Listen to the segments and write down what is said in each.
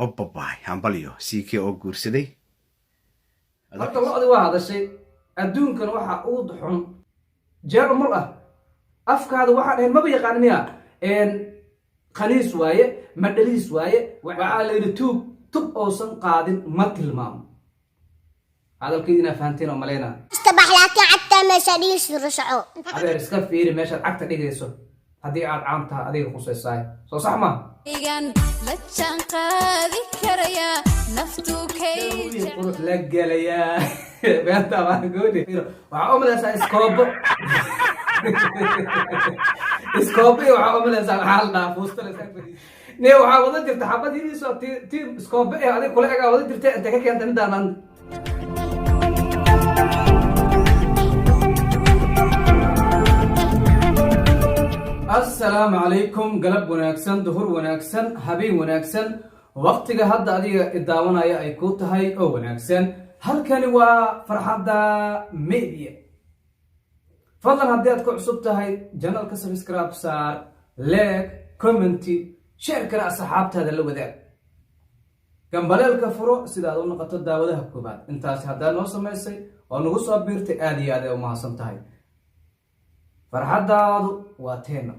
Obbabay hambalyo CK oo guursaday horta locdi waa hadashay adduunkan waxa uu duxun jeer umul ah afkaada waxa dhayn maba yaqaan miya khaniis waaye madaliis waaye waxa la yiri tub oosan qaadin ma tilmaamo hadalkeedina fahanteen oo maleena istabax laakiin cagta meesha dhigayso rushaco adeer iska fiiri meesha cagta dhigayso haddii aad caanta adiga khusaysaay soo sax ma igan la janqaadi karaya naftu qurux la galaya beenta baan gooni waxa umalaysa iskoobo waxa umalaysa waxa la fuustay nee waxa wada jirta xabadiisa team iskoobo ee adiga kula egaa wada jirta inta ka keentay midaan السلام عليكم قلب وناكسن ظهور وناكسن حبيب وناكسن وقتك هذا أديك الدعوة يا أيكوت هاي أو وناكسن هل كان فرحة ميديا فضلا هديت كعصبت هاي جنال كسبسكرايب صار لايك كومنتي شير كلا صحابت هذا اللي وذاك كان بلال كفرو سيدادو نقطة داودة هكوبات انتاس هذا نوصل ميسي ونقص بيرتي آدي هذا وما صمتهاي farxadaadu waa teena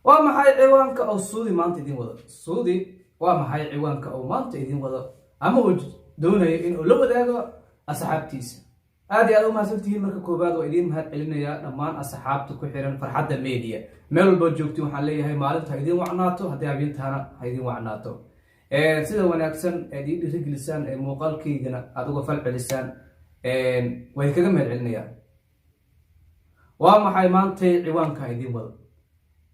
waa maxay ciwaanka oo suudi maanta idin wado suudi waa maxay ciwaanka oo maanta idin wado ama uu doonayo in uu la wadaago asxaabtiisa aad iyo aad u mahadsantihiin marka koobaad waa idin mahad celinaya dhammaan asxaabta ku xiran farxadda media meel walba joogtiin waxaan leeyahay maalinta ha idin wacnaato haddii habeentaana ha idin wacnaato sida wanaagsan ee idin dhiirigelisaan ee muuqaalkaygana aad uga falcelisaan way kaga mahad celinaya waa maxay maantay ciwaanka idin wado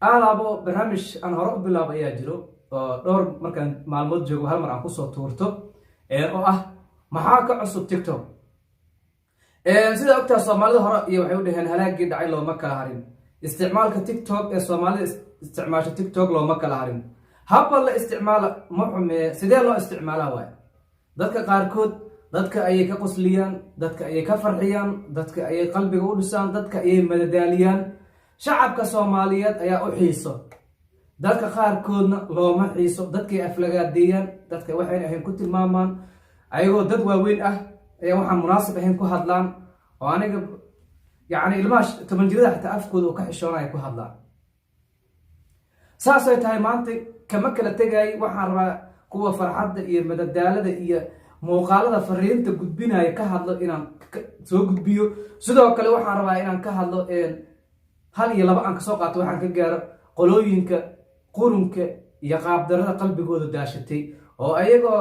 alaabo barnaamij aan hore u bilaabay ayaa jiro oo dhowr markaan maalmood joogo hal mar aan kusoo tuurto oo ah maxaa ka cusub TikTok sida ogtaa Soomaalida hore iyo waxay u dhaheen halaagii dhacay looma kala harin isticmaalka TikTok ee Soomaalida isticmaasha TikTok looma kala harin habba la isticmaala ma xume sidee loo isticmaalaa waay dadka qaarkood dadka ayay ka qosliyaan dadka ayay ka farxiyaan dadka ayay qalbiga u dhisaan dadka ayay madadaaliyaan shacabka Soomaaliyeed ayaa u xiiso dadka qaarkoodna looma xiiso dadkay aflagaadeeyaan dadka waxay ahayn ku tilmaamaan ayagoo dad waaweyn ah ayaa waxaan munaasib ahayn ku hadlaan oo aniga yani ilmaha 10 jirada xitaa afkooda uu ka xishoonaya ku hadlaan saasay tahay maanta kama kala tegay waxaan rabaa kuwa farxadda iyo madadaalada iyo muuqaalada fariinta gudbinaya ka hadlo inaan soo gudbiyo sidoo kale waxaan rabaa inaan ka hadlo hal iyo laba aan ka soo qaato waxaan ka gaaro qolooyinka qurunka iyo qaabdarada qalbigooda daashatay oo ayagoo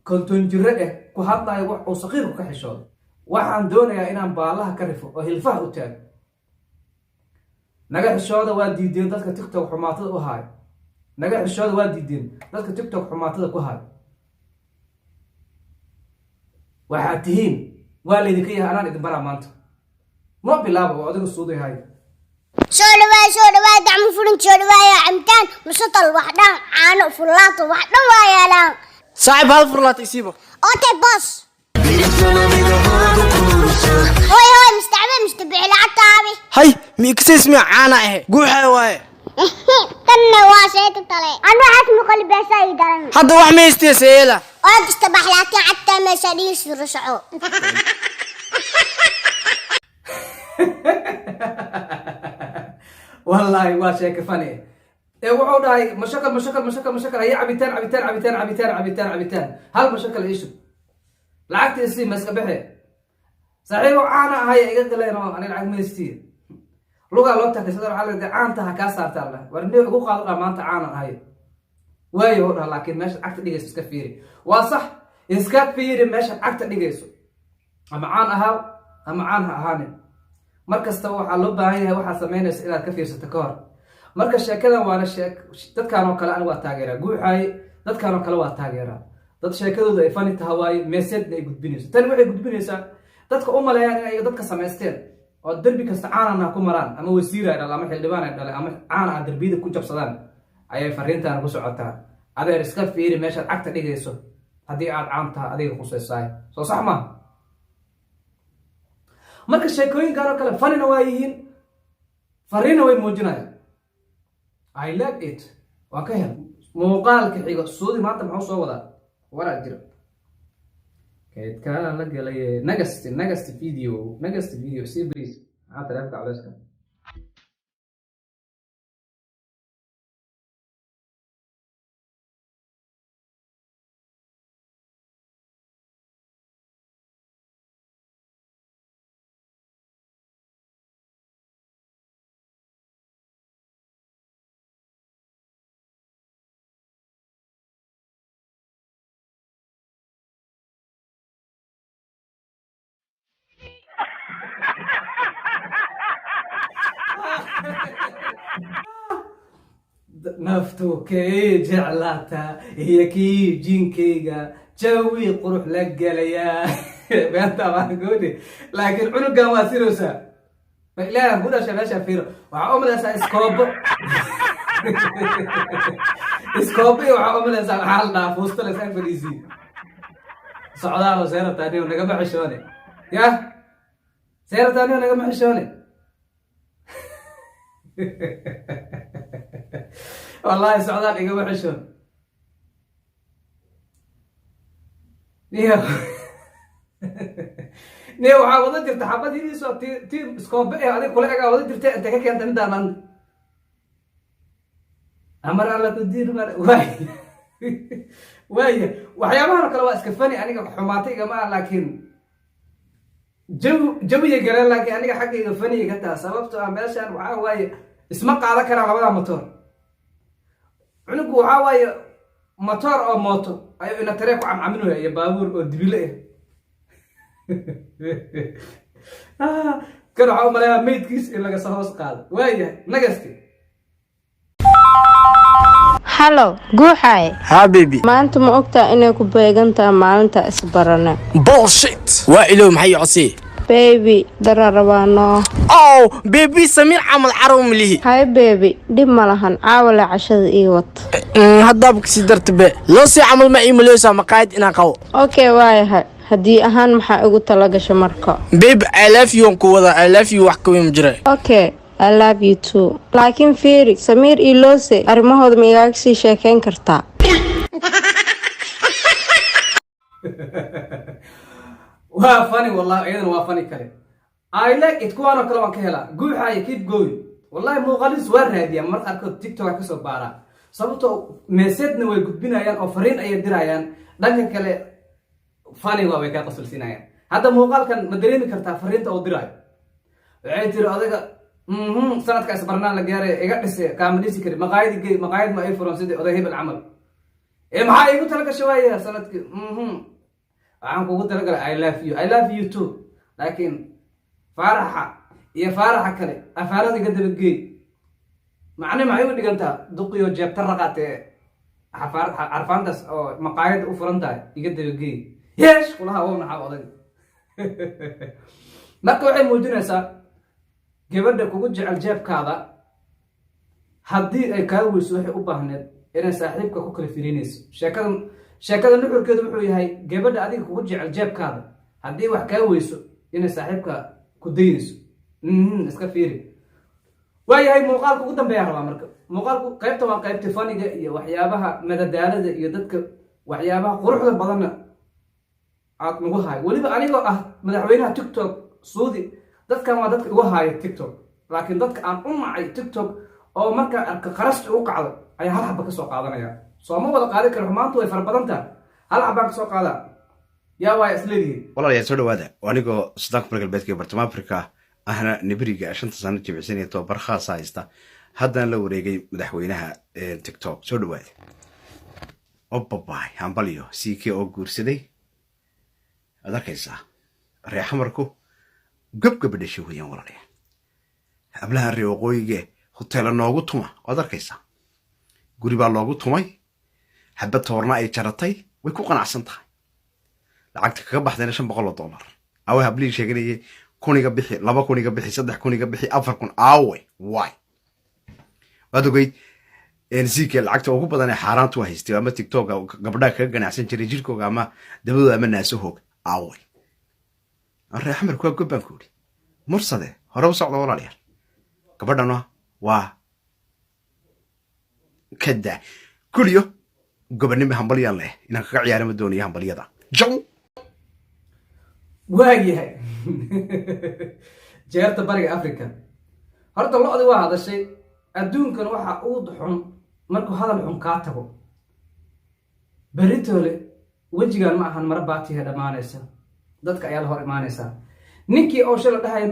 konton jiro ku hadlayo wax uu saqiirku ka xishoodo waxaan doonayaa inaan baalaha ka rifo oo hilfaha u taago naga xishooda waa diideen dadka TikTok xumaatada u haayo naga xishooda waa diideen dadka TikTok xumaatada ku haayo waxaad tihiin waa laydinka yahay anaan idin baraa maanta ma bilaabo oo adiga suuday hay soo dhawaa gacmo furin soo dhawaaya camtaan musatal wax dhan caano furlaato wax dhan waa yaalaan saaxiib hal furlaato isiibo okay boss hooy mustacbe lacagtaabi hay miiksis mi caana ah guuxay waaye tanna waa sheeko tale anu xas muqal beesay daran hadda wax ma isteeseela oo istabax laakiin cagta meesha dhigayso rushaco والله واشيك فني وحود هاي مشاكل هي عبيتان هل مشاكل ايش لعقت السي مسك بحي صحيح انا هاي ايغا غلينو انا لعق ميستي لوغا لو تاكي سدر على عانتا كا سارتا الله ورني ugu qaado maanta caana hay waayo hor laakiin meesha cagta dhigayso iska fiiri waa sax iska fiiri meesha cagta dhigayso ama caan ahaa ama caan ahaanin markasta waxa loo baahan yahay waxa sameynaysa inaad ka fiirsato ka hor marka sheekadan waana dadkaan oo kale aan waa taageeraa guuxay dadkaan oo kale waa taageeraa dad sheekadooda ay fani tahay waay message ay gudbinayso tan waxay gudbinaysaa dadka u maleeyaan in ay dadka sameysteen oo darbi kasta caanana ku maraan ama wasiir ay dhalaan ama xildhibaan ay dhalaan ama caana darbiyada ku jabsadaan ayay fariintaan ku socotaa adeer iska fiiri meesha cagta dhigayso haddii aad caanta adiga khusaysaay soo sax ma marka sheekooyinkan oo kale fanina waa yihiin fariina way muujinayaan I like it waa ka hel muuqaalka xigo suudi maanta maxuu soo wadaa waraa jira kaydka la galay next video si bris maxaa taleefka culeyska naftu kay jeclaata iyo kii jinkayga jawi qurux la galayaa beenta baan gooni laakiin cunugan waa siroosa ma ilaaha ku dhashay meesha fiiro waxaa u malaysaa iskoobo iyo waxaa u malaysaa waxaa la dhahaa fuusta la isag fadhiisii socdaalo seerataaniyo nagama xishoone ya seerataaniyo nagama xishoone والله سعودان إيجا وحشون نيو عاوضة جرت حبتي دي سو تي سكوب إيه هذه كلها عاوضة جرت أنت كيف أنت من داران أمر الله تدير واي وحياة كلا واسكفني أنا حماتي جماعة لكن جو يقرأ لك أنا حقي فني كتها سببته أمبارشان وعاوي اسمه قاعدة كنا على موتور عنقو عاوي موتور أو موتو أيوة إن تريكو عملوه يا بابور أو دبيلة كانوا عاوم عليها ميت كيس إلا قصهوس قاد وايه نقستي halo guuxay ها بيبي maanta ma ogtaa inay ku beegantaa maalinta isbarane بولشيت وإلو محي عصي baby dararabaano أو بيبي سمير عمل عرو مليه hay baby dhib ma lahan caawale cashada ii wad هذا بكسي درت بي لو سي عمل معي مليوسا مقايد إنا قو okay waayahay haddii ahaan maxaa igu tala gashay marka بيب I love you كوضا I love you وحكوي مجرى okay I love you too laakiin fiiri samiir iyo loose arrimahooda ma igaaga sii sheekayn kartaa waa funny والله أيضا waa funny كله I like it كوانا كلا وانكهلا guuxay keep going والله muuqaalis waa raadiya marka arko TikTok ka soo baara sababtoo message-na way gudbinayaan oo fariin ay dirayaan dhanka kale funny waa way ka qasulsinayaan hadda muuqaalkan ma dareemi kartaa fariinta oo dirayo waxay tiri adiga sanadka isbarnaan la gaaray iga dhisay kaamilisi kari maqaayad ma ay furan sidii oday hebel camal maxaa igu tala gashay waaya sanadkii waxaan kugu talagalay I love you too laakiin faaraxa iyo faaraxa kale afaarada iga dabageey macne maxay u dhigantaa duqiyo jeebta raqatee carfaantaas oo maqaayad u furan tahay iga dabageey yeesh kulaha waa naxaa oday marka waxay muujinaysaa gabadha kugu jecel jeebkaada haddii ay kaa weyso waxay u baahneed inay saaxiibka ku kala firinayso sheekada nuxurkeedu wuxuu yahay gabadha adiga kugu jecel jeebkaada haddii wax kaa weyso inay saaxiibka ku daynayso iska fiiri waayahay muuqaalka ugu dambeeya rabaa marka muuqaalku qaybta waa qaybta faniga iyo waxyaabaha madadaalada iyo dadka waxyaabaha quruxda badanna aad nagu hayo weliba anigoo ah madaxweynaha TikTok suudi dadkan waa dadka igu haayo TikTok laakiin dadka aan u nacay TikTok oo marka arka qarashta u qacdo ayaa hal xabba ka soo qaadanaya soo ma wada qaadi karo maanta way farabadantaa hal xabbaan ka soo qaadaa yaa waa isleedihiin walaalayaal soo dhawaada anigoo Suudaanka Bariga Galbeedka iyo Bartamaha Afrika ahna Nibriga 5 sano jimicsanaya tababar khaas ah haysta haddana la wareegay madaxweynaha TikTok soo dhawaada hambaliyo CK oo guursaday aad arkaysaa reexamarku gabgab dhashay weeyaan walaalayaal hablaha reer waqooyiga hotel noogu tuma aad arkaysaa guri baa loogu tumay xabad toorna ay jaratay way ku qanacsan tahay lacagta kaga baxdayna $500 awe hablii sheeganayay kuniga bixi 2 kuniga bixi 3 kuniga bixi 4 kun awe why waad ogeyd NCK lacagta ugu badan ee xaaraantu haystay ama TikTok gabadha kaga ganacsan jiray jirkooga ama dabadooda ama naasahoog awe reer xamarku waa goban kuuri mursade hore u socdo walaalayaal gabadhana waa kada كليو قبل همبليا له إنك عيار مدوني همبليا دا جو waayahay jeerta bariga africa horta lo-di waa hadashay adduunkan waxa uu xun markuu hadal xun kaa tago beritoole wejigaan ma ahan mara baatiga dhamaanaysa dadka ayaa la hor imaanaysa ninkii oo shala dhahay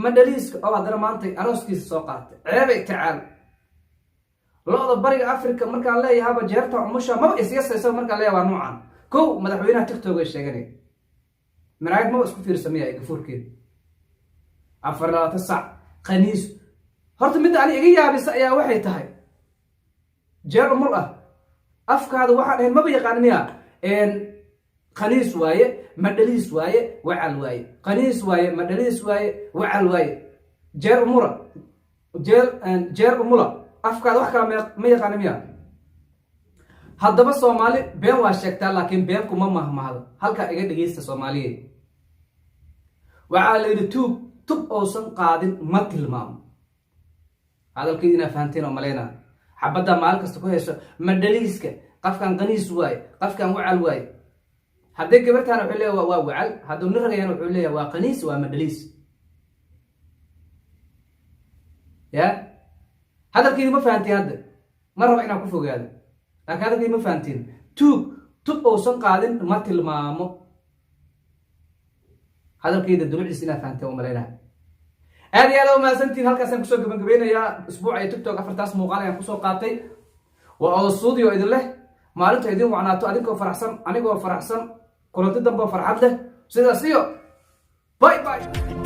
madaliiska oo hadana maanta arooskiisa soo qaatay ceebay tacaal lo-da bariga africa markaan leeyahaba jeerta umusha maba isyasaysa markaan leeyahay waa noocan kow madaxweynaha tiktok ay sheeganay maraayad ma isku fiirsamaya gafuurkeed 4 sac qaniis horta mid aan iga yaabisa ayaa waxay tahay jeer umul ah afkaada waxaan ahayn maba yaqaan miya qaniis waaye madaliis waaye wacal waaye qaniis waaye madaliis waaye wacal waaye jeer umula afkaada wax kala ma yaqaan miya haddaba Soomaali been waa sheegtaa laakiin been kuma mahmahdo halka iga dhageysta Soomaaliyeed waxa la yiri tub oosan qaadin ma tilmaamo hadalkeedina fahanteen oo maleena xabada maal kasta ku hayso madaliiska qafkan qaniis waaye qafkan wacal waaye haddii gabartaan wuxuu leeyahay waa wacal hadduu niragayaan wuxuu leeyahay waa qaniis waa madaliis ya hadalkeedina ma fahanteen hadda ma rabo inaan ku fogaado laakiin hadalkeedina ma fahanteen tub oosan qaadin ma tilmaamo hadalkeeda dulucdiisa inaa fahanteen oo maleena aad iyo aad u mahadsantiin halkaasaan kusoo gabagabeynayaa isbuuca iyo tiktok 4 muuqaal ayaan kusoo qaatay waa oo studio idin leh maalinta idin wacnaato adinkoo faraxsan anigoo faraxsan kulanti dambe farxad leh sidaas iyo bye bye